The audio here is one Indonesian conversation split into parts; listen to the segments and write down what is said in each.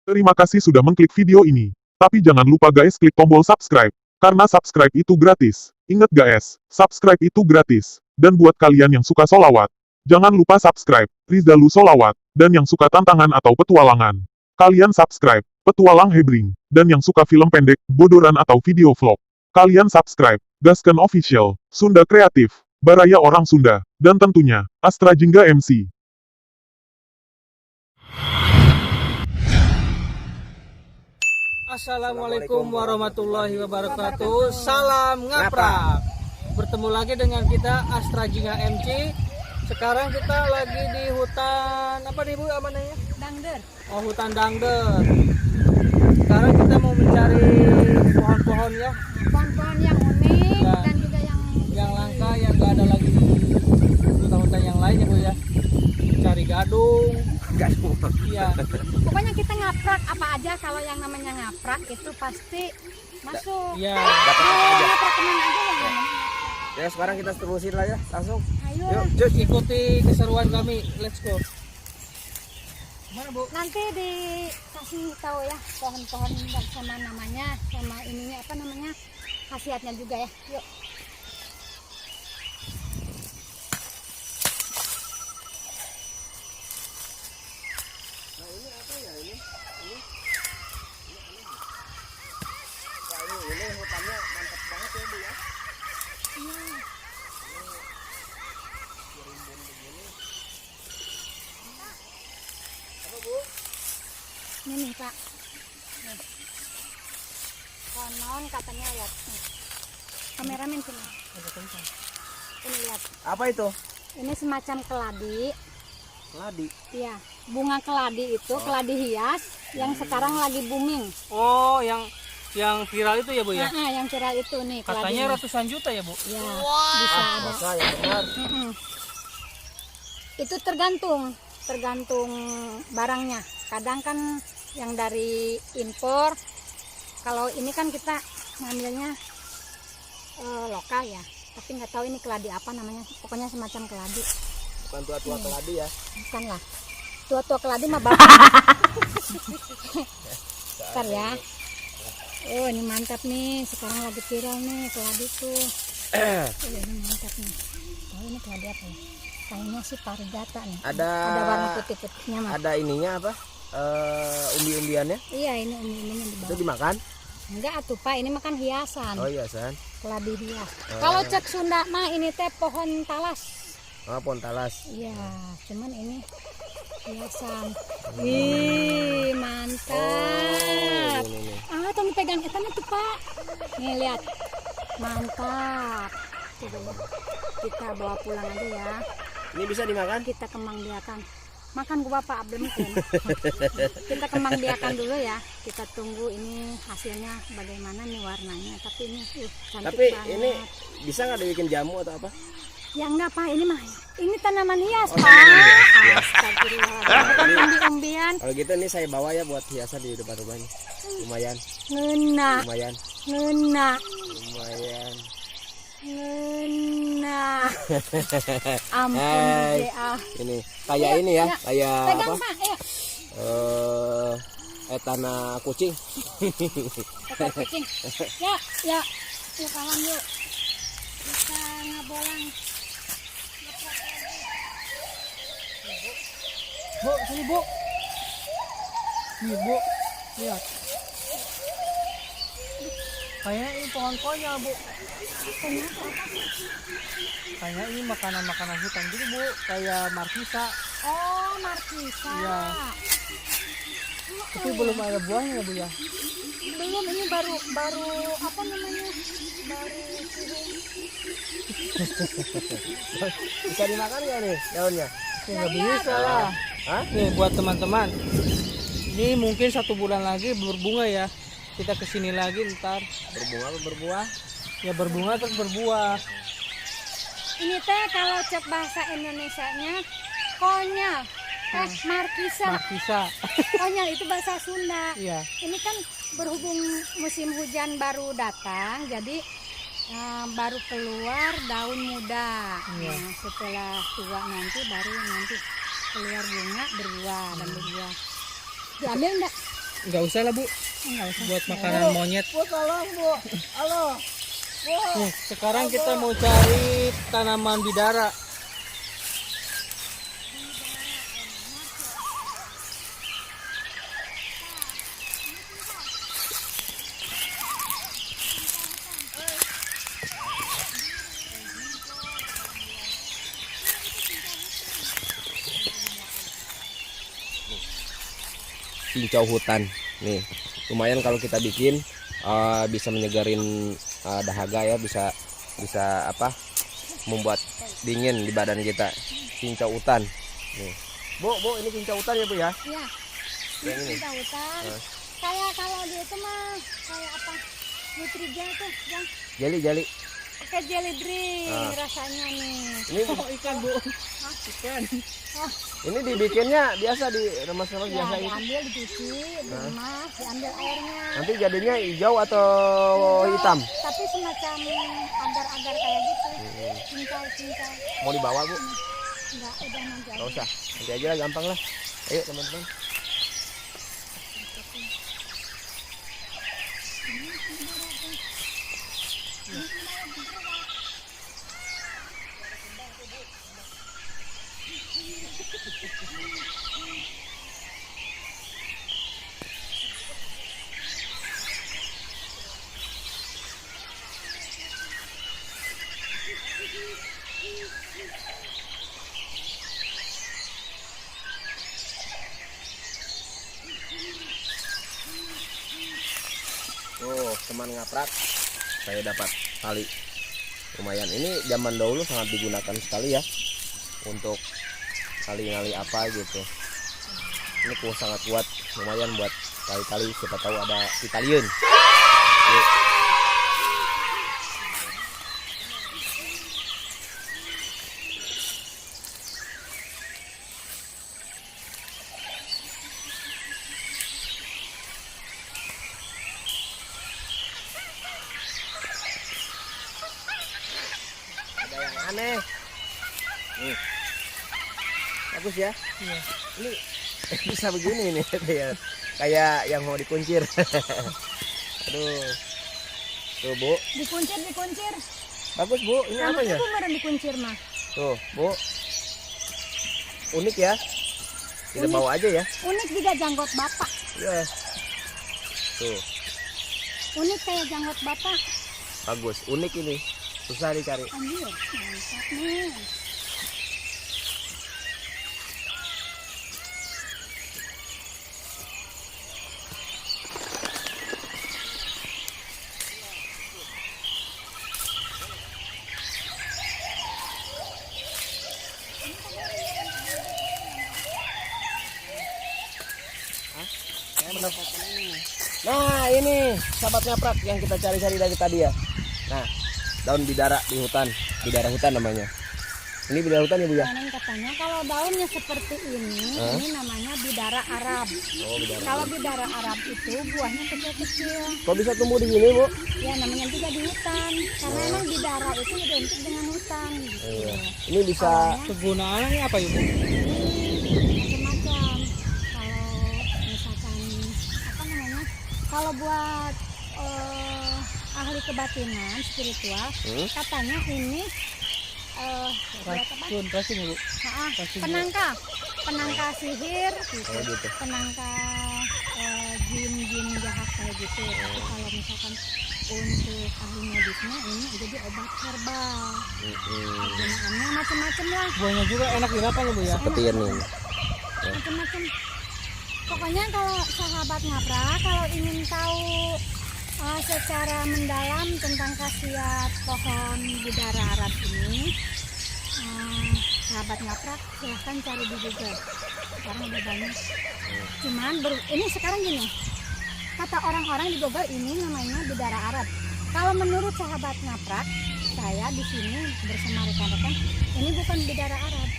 Terima kasih sudah mengklik video ini. Tapi jangan lupa guys klik tombol subscribe. Karena subscribe itu gratis. Ingat guys, subscribe itu gratis. Dan buat kalian yang suka solawat, jangan lupa subscribe, Rizdalu Solawat. Dan yang suka tantangan atau petualangan, kalian subscribe, Petualang Hebring. Dan yang suka film pendek, bodoran atau video vlog, kalian subscribe, Gasken Official, Sunda Kreatif, Baraya Orang Sunda. Dan tentunya, Astra Jingga MC. Assalamualaikum warahmatullahi wabarakatuh. Salam ngaprak. Bertemu lagi dengan kita Astra Jingga MC. Sekarang kita lagi di hutan apa nih Bu namanya? Dangder. Oh, hutan Dangder. Sekarang kita mau mencari pohon-pohon ya, Pohon-pohon yang unik Ya. dan juga yang langka, yang gak ada lagi di hutan-hutan yang lain ya Bu ya. Cari gadung. Iya. pokoknya kita ngaprak apa aja. Kalau yang namanya ngaprak itu pasti masuk. Iya. Dapat apa aja? Ngaprak kemana aja yang namanya ngaprak. Ya sekarang kita terusin lah ya, langsung. Ayo. Yuk, cus. Ikuti keseruan kami. Let's go. Mana Bu? Nanti dikasih tahu ya pohon-pohon sama namanya, sama ininya apa namanya, khasiatnya juga ya. Yuk. Nah ini apa ya ini? Wah, ini hutannya mantap banget ya Bu ya. Apa Bu? Ini nih Pak. Nih. Konon katanya lihat. Nih. Kameramen sini. Ini lihat. Apa itu? Ini semacam keladi. Keladi. Iya, bunga keladi itu keladi hias yang sekarang lagi booming. Oh, yang viral itu ya Bu ya? Nah, yang viral itu nih keladi. Katanya ratusan juta ya Bu? Ya, bisa ada. Masa yang benar. Mm-mm. Itu tergantung barangnya. Kadang kan yang dari impor. Kalau ini kan kita ngambilnya lokal ya. Tapi nggak tahu ini keladi apa namanya. Pokoknya semacam keladi. Bukan tua-tua keladi ya. Bukan lah. Tua-tua keladi mah bapak. Bentar ya. Oh ini mantap nih. Sekarang lagi viral nih keladi tuh. Oh, ini mantap nih. Oh ini keladi apa ya? Kayaknya sih parijata nih. Ada warna putih-putihnya mah. Ada ininya apa? Umbi-umbiannya Iya ini umi-uminya di itu bawah. dimakan? Enggak atuh Pak, ini makan hiasan. Oh iya San. Keladi hias. Kalau cek Sunda mah ini teh pohon talas. Oh pohon talas. Iya, cuman ini hiasan. Wih, mantap. Ini. Ah, tolong pegang etana tuh Pak. Nih lihat. Mantap. Coba ya. Kita bawa pulang aja ya. Ini bisa dimakan? Kita kembang biakan. Makan gua Pak belum kan. Kita kembang biakan dulu ya. Kita tunggu ini hasilnya bagaimana nih warnanya. Tapi ini cantik Tapi banget. ini bisa nggak dibikin jamu atau apa? Ya enggak Pak, ini mah ini tanaman hias Oh, Pak. tanaman hias. Astagfirullah. Bukan umbi-umbian. Kalau gitu ini saya bawa ya buat hiasan di depan rumah ini. Lumayan, Ngena, lumayan, ngena, lumayan. ngena. Ampun Hai. ah. Ini kayak ini ya, Ya. kayak Pegang apa? Pak, ayo. Tanah kucing. Ekor kucing. Ya, ya. Yuk kawan yuk. Kita ngabolang. Bu, sini Bu. Nih Bu, lihat. Kayaknya ini pohon konyol Bu. Kayaknya ini makanan-makanan hutan gitu Bu, kayak markisa. Oh, markisa. Iya. Tapi belum ada buahnya ya Bu ya. Belum, ini baru apa namanya? Baru Bisa dimakan nggak nih daunnya? Ya nggak bisa lah. Hah? Nih buat teman-teman. Ini mungkin 1 bulan lagi berbunga ya. Kita kesini lagi ntar. Berbunga atau berbuah? Ya berbunga terus berbuah. ini teh kalau cek bahasa Indonesianya konyol. Markisa. Markisa. Konyol itu bahasa Sunda. Iya. Ini kan berhubung musim hujan baru datang, jadi baru keluar daun muda. Iya. Nah, setelah tua nanti baru nanti keluar bunga berbuah dan berbuah. Diambil enggak? Nggak usah lah Bu, Enggak usah. buat makanan monyet. Bu tolong Bu. Halo. Bu. Nih, sekarang kita mau cari tanaman bidara. Cincau hutan nih, lumayan kalau kita bikin bisa menyegarin dahaga ya, bisa apa, membuat dingin di badan kita. Cincau hutan nih, Bu ini cincau hutan ya Bu ya. Iya. Yang ini. Cinta hutan. Nah. Kayak kalau di itu mah kayak apa? Nutrija tuh, yang Jali pakai jelly drink Ah. rasanya nih. ini Oh, ikan Bu. Ikan. ini dibikinnya biasa di remas-remas Ya, biasa gitu. diambil, dicuci, dikemas, diambil airnya. Nanti jadinya hijau atau hitam. Tapi semacam agar-agar kayak gitu. Cincau. Mau dibawa Bu? Enggak, udah nanti aja. Gak usah, nanti aja lah, gampang lah. Ayo teman-teman. Oh, teman ngaprak, saya dapat tali. Lumayan, ini zaman dahulu sangat digunakan sekali ya untuk tali-tali apa gitu. Ini sangat kuat, lumayan buat tali-tali, siapa tahu ada titaliun. Yuk. Ada yang aneh. Nih. Bagus ya. Iya. Ini bisa begini nih kayak yang mau dikuncir. Aduh. Tuh Bu, Dikuncir. bagus Bu. Ini apa ya? Itu meren dikuncir mah. Tuh Bu, unik ya. Kita Unik. bawa aja ya. Unik juga janggot bapak. Ya. Tuh, Unik kayak janggot bapak. bagus. Unik ini. Susah dicari. Anjir, mantap nih. Nah, ini sahabat ngaprak yang kita cari-cari dari tadi ya. Nah, daun bidara di hutan. Bidara hutan namanya. Ini bidara hutan ya Bu ya? Konon katanya kalau daunnya seperti ini namanya bidara Arab. Oh, bidara. Kalau bidara Arab itu buahnya kecil-kecil. Kok bisa tumbuh di sini Bu? Ya namanya juga di hutan. Karena emang bidara itu identik dengan hutan. Gitu. Iya. Ini bisa Kegunaannya apa ya Bu? Macam-macam. Kalau misalkan apa namanya? Kalau buat ahli kebatinan spiritual, katanya ini buat apa? Racun ya Bu. Ah, penangkal sihir gitu. Oh, gitu. Penangkal jin-jin jahat kayak gitu. Tapi kalau misalkan untuk ahli medisnya ini jadi obat herbal. Gunaannya macam-macam lah, Buahnya juga enak dimakan ya Bu ya. seperti ini. macam-macam. Pokoknya kalau sahabat ngaprak kalau ingin tahu secara mendalam tentang khasiat pohon bidara Arab ini, sahabat ngaprak silahkan cari di Google. Sekarang udah banyak. Cuman ini sekarang gini, kata orang-orang di Google ini namanya bidara Arab. Kalau menurut sahabat ngaprak, saya di sini bersama rekan-rekan, ini bukan bidara Arab,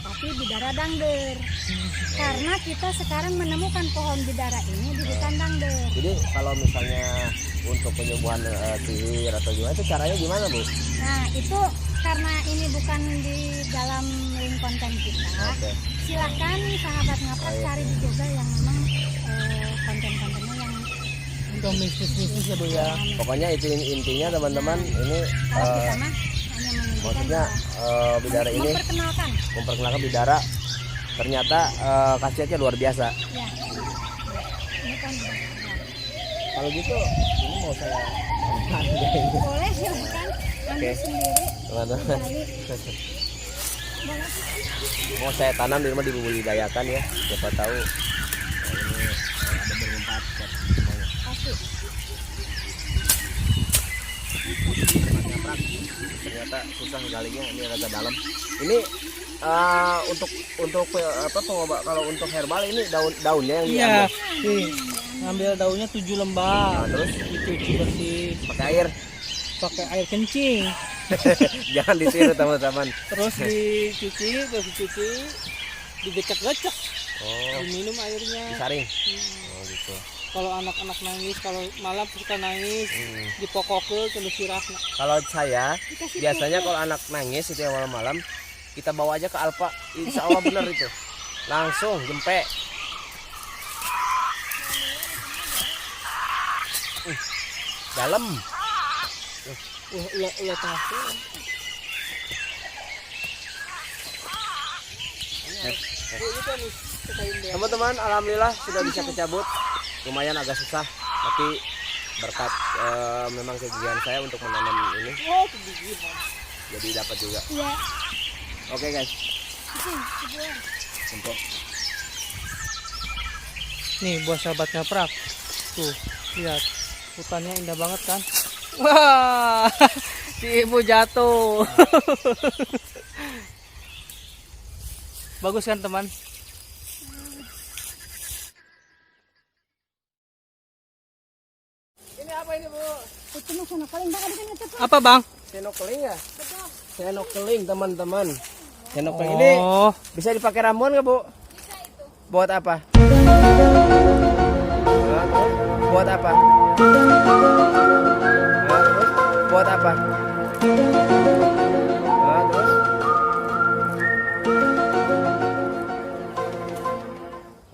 tapi bidara dangder. Karena kita sekarang menemukan pohon bidara ini di hutan dangder. Jadi kalau misalnya untuk penyembuhan sihir atau gimana itu caranya gimana Bu? Nah itu karena ini bukan di dalam link konten kita, Oke. silahkan sahabat ngaprak cari di Google yang memang konten Ke mistis-mistis ya Bu ya. Pokoknya itu intinya teman-teman, ini Kalau kita mah hanya menunjukkan maksudnya bidara ini memperkenalkan bidara. Ternyata khasiatnya luar biasa. ya. Ini kan Kalau gitu ini mau saya boleh silakan ambil Oke. sendiri. teman-teman. Boleh. Mau saya tanam di rumah, dibudidayakan ya. Siapa tahu ini ada bermanfaat buat semuanya. Kasih. Nyaprak. Ternyata susah galinya, ini agak dalam. Ini untuk apa pengobat, kalau untuk herbal ini daunnya yang Iya. diambil. Nih, ngambil daunnya 7 lembar. Nah, terus Dicuci bersih pakai air. pakai air kencing. Jangan ditiru teman-teman. Terus dicuci, digecek-gecek, Oh, diminum airnya. disaring. Oh gitu. Kalau anak-anak nangis, kalau malam suka nangis, dipokoke ke sirahna. Kalau saya biasanya kalau anak nangis itu yang malam-malam, kita bawa aja ke Alfa, insya Allah bener itu, langsung jempe. Dalam. Ulah tengah tuh. Teman-teman, alhamdulillah sudah bisa kecabut. Lumayan agak susah, tapi berkat memang kegiatan saya untuk menanam ini, jadi dapat juga. Iya. Oke guys. Untuk Nih buah sahabat ngaprak. Tuh, lihat. Hutannya indah banget kan? Wah, si ibu jatuh. Bagus kan teman? ini apa ini Bu? Itu mah sono paling dah ada kan cepat. Apa bang? Sendok keling ya? Sendok keling teman-teman. Sendok keling ini Oh, bisa dipakai ramuan nggak Bu? Bisa itu. Buat apa? Buat apa? Terus buat apa? Terus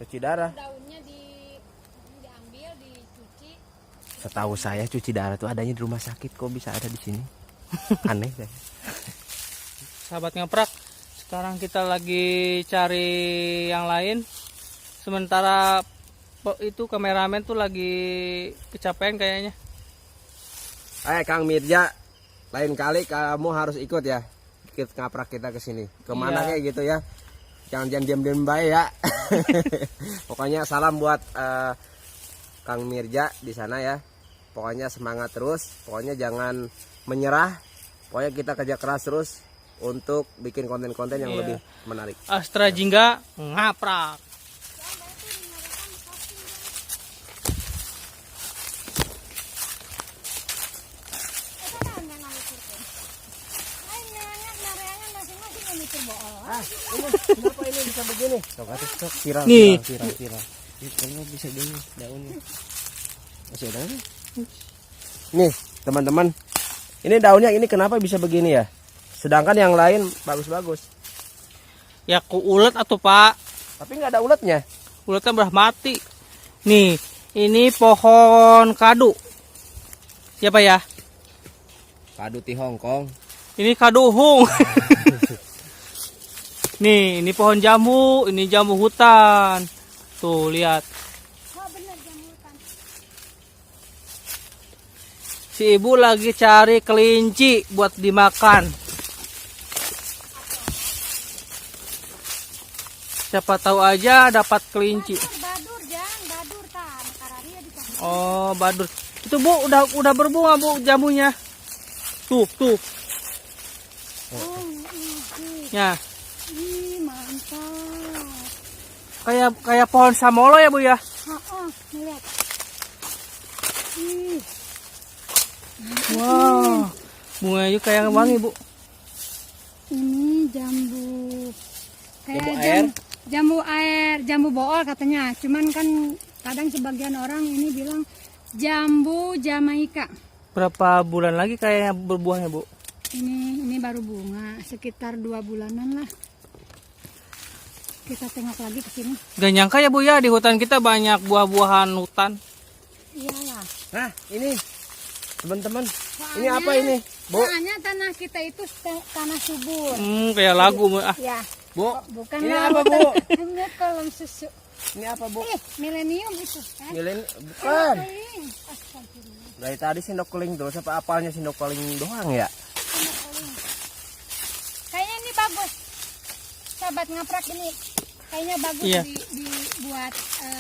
cuci darah. Daunnya diambil, dicuci. Setahu saya cuci darah tuh adanya di rumah sakit, kok bisa ada di sini? Aneh deh. sahabat ngaprak. Sekarang kita lagi cari yang lain. Sementara itu kameramen tuh lagi kecapean kayaknya. Kang Mirja, lain kali kamu harus ikut ya. Ikut ngaprak kita ke sini. Kemana Iya. kayak gitu ya. Jangan diam-diam baik ya. Pokoknya salam buat Kang Mirja di sana ya. Pokoknya semangat terus. Pokoknya jangan menyerah. Pokoknya kita kerja keras terus untuk bikin konten-konten yang Iya. lebih menarik. Astra Jingga ngaprak. Kenapa ini bisa begini? Sok atuh sok viral. Nih. Viral. Kalau bisa gini daunnya. Masih ada nih. Nih, teman-teman. Ini daunnya ini kenapa bisa begini ya? Sedangkan yang lain bagus-bagus. Ya ku ulet atau Pak? Tapi nggak ada uletnya. Uletnya udah mati. Nih, ini pohon kadu. Siapa ya? Kadu di Hong Kong. Ini kaduhung. Nih, ini pohon jambu, ini jambu hutan. Tuh, lihat. Oh benar jamutan. Si ibu lagi cari kelinci buat dimakan. Siapa tahu aja dapat kelinci. Badur jang, badur ta. Makarari ya dikasih. Oh, badur. Itu Bu udah berbunga Bu jamunya. Tuh. Oh, Ya, ih mantap. kayak pohon samolo ya Bu ya. Lihat. Ih, Wow. Bunganya kayak wangi Bu. ini jambu. Jambu air? Jambu air, jambu bool katanya. Cuman kan kadang sebagian orang ini bilang jambu Jamaika. Berapa bulan lagi kayaknya berbuahnya Bu? Ini baru bunga, sekitar 2 bulanan lah. Kita tengok lagi ke sini. Gak nyangka ya Bu ya, di hutan kita banyak buah-buahan hutan. Iyalah. Nah, ini teman-teman. Ini Soalnya- apa ini, Bu? Soalnya tanah kita itu tanah subur. Kayak lagu ah. Ya, Bu, bukan ini lah, apa, Bu? Hanya kolam susu. Ini apa, Bu? Milenium itu kan. Bukan. Keling. Astagfirullah. Dari tadi sendok keling terus apa apalnya sendok keling doang ya? Sendok keling. Kayaknya ini bagus. Sahabat ngaprak ini kayaknya bagus Iya. dibuat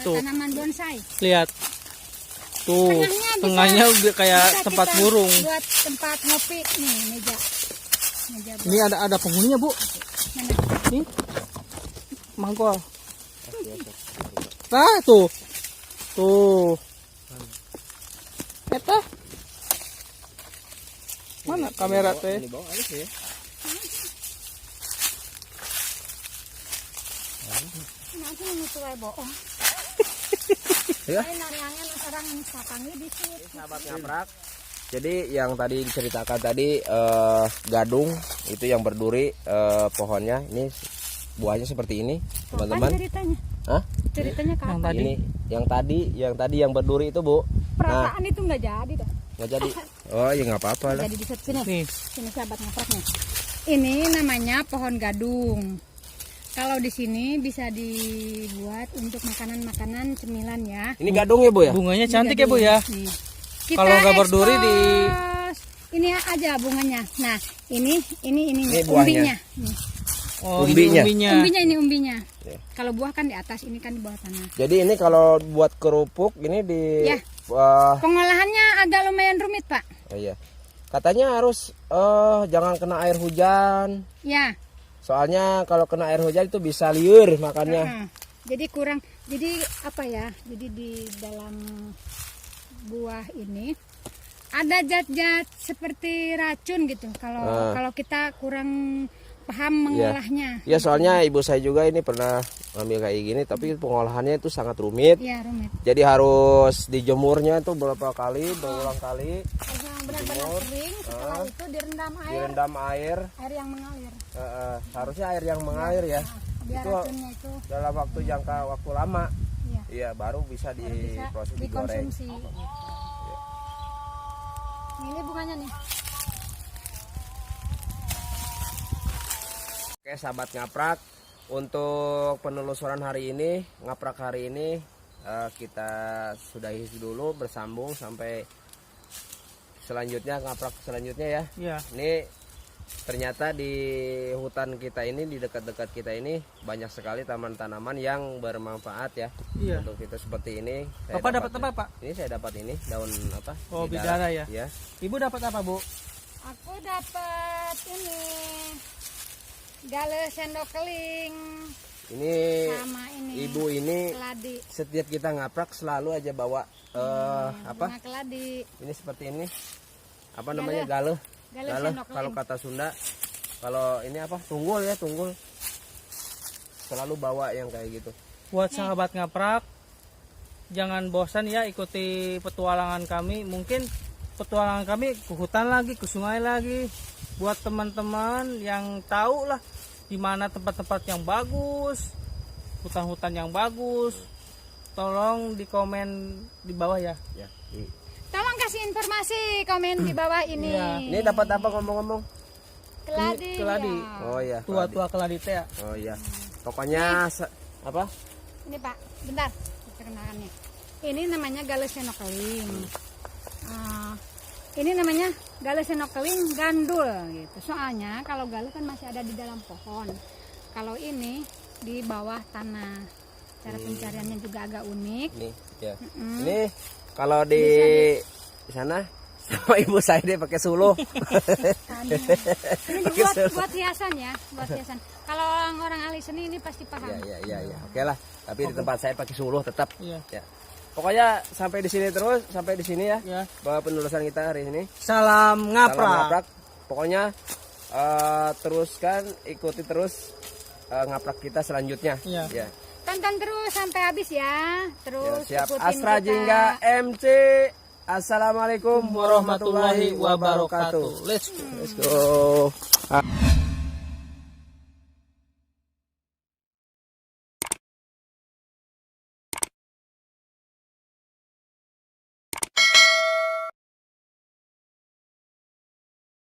Tuh. tanaman bonsai. Lihat. Tuh, Tengahnya bisa- tengahnya udah kayak Bisa tempat kita burung. Buat tempat ngopi nih meja. Meja Ini ada penghuninya, Bu. mana? Nih. Mangkol. Nah, tuh. Tuh. Eta. Mana kamera teh? Ini bawah halus ya. Nanti menutu wae bohong. Ya. Saya nariangan orang ini sapangi di sini. Sahabat ngaprak. Jadi yang tadi diceritakan tadi gadung itu yang berduri pohonnya ini buahnya seperti ini teman-teman. Ceritanya. Hah? Ceritanya Yang kapan? tadi. Ini yang tadi yang berduri itu Bu. Perasaan itu nggak jadi dah. Nggak jadi. Oh ya nggak apa-apa lah. Jadi di sini. Nih. Sini sahabat ngapraknya. Ini namanya pohon gadung. Kalau di sini bisa dibuat untuk makanan-makanan cemilan ya. Ini gadung ya Bu ya? Bunganya cantik ya, Bu ya. Nih. Kalau nggak berduri di- ekspos. Ini aja bunganya. Nah, ini Ini buahnya. umbinya. Nih. Oh, Umbinya. ini umbinya. Umbinya ini umbinya. Ya. Kalau buah kan di atas, ini kan di bawah tanah. Jadi ini kalau buat kerupuk ini di Ya. Pengolahannya agak lumayan rumit, Pak. oh iya. Katanya harus jangan kena air hujan. Ya. Soalnya kalau kena air hujan itu bisa liur makannya. Heeh. Jadi kurang. Jadi apa ya? Jadi di dalam buah ini ada zat-zat seperti racun gitu. Kalau kita kurang paham mengolahnya. Ya soalnya ibu saya juga ini pernah ngambil kayak gini tapi pengolahannya itu sangat rumit. Iya, rumit. Jadi harus dijemurnya itu beberapa kali, berulang kali, Harus yang benar-benar kering. Setelah itu direndam air. direndam air. Air yang mengalir. Harusnya air yang mengalir ya. Biar Itu racunnya itu dalam jangka waktu lama. ya, Iya, baru bisa bisa diproses digoreng. dikonsumsi. Ini bunganya nih. Oke sahabat ngaprak, untuk penelusuran hari ini, ngaprak hari ini kita sudahi dulu, bersambung sampai selanjutnya, ngaprak selanjutnya ya. Iya. Ini ternyata di hutan kita ini, di dekat-dekat kita ini banyak sekali taman-tanaman yang bermanfaat ya. Iya. Untuk kita seperti ini. Bapak dapat apa, Pak? Ini saya dapat ini daun apa? Oh, bidara ya. Ya. Ibu dapat apa, Bu? Aku dapat ini gale sendok keling Ini sama ini ibu ini keladi. setiap kita ngaprak selalu aja bawa apa? Bunga keladi. Ini seperti ini. Apa namanya? Gale. Gale Gale sendok kalau keling. kata Sunda. Kalau ini apa? Tunggul ya, tunggul. Selalu bawa yang kayak gitu. Buat sahabat ngaprak, jangan bosan ya ikuti petualangan kami. Mungkin petualangan kami ke hutan lagi, ke sungai lagi. Buat teman-teman yang tahu lah di mana tempat-tempat yang bagus, hutan-hutan yang bagus, tolong di komen di bawah ya. Ya. Tolong kasih informasi komen di bawah ini. Iya. Ini dapat apa ngomong-ngomong? Keladi. Keladi. Ya. Oh iya. Tua-tua keladi teh ya. Oh iya. Pokoknya apa? Ini Pak, bentar perkenalannya. Ini namanya gale sendok keling. Ini namanya gale sendok keling gandul gitu. Soalnya kalau gale kan masih ada di dalam pohon. Kalau ini di bawah tanah. Cara pencariannya juga agak unik. Nih, ya. Mm-mm. Ini kalau di sana sama ibu saya dia pakai suluh. Ini buat hiasan ya, buat hiasan. Kalau orang ahli seni ini pasti paham. Ya. Oke lah. Tapi di tempat saya pakai suluh tetap. Iya. Ya. Pokoknya sampai di sini terus, sampai di sini ya. Ya. Bahwa penelusuran kita hari ini. Salam ngaprak. Salam ngaprak. Pokoknya teruskan, ikuti terus ngaprak kita selanjutnya. Iya. Ya. Tonton terus sampai habis ya. Terus Ya, siap. ikutin Astra kita. Jingga MC. Assalamualaikum warahmatullahi wabarakatuh. Let's go. Let's go.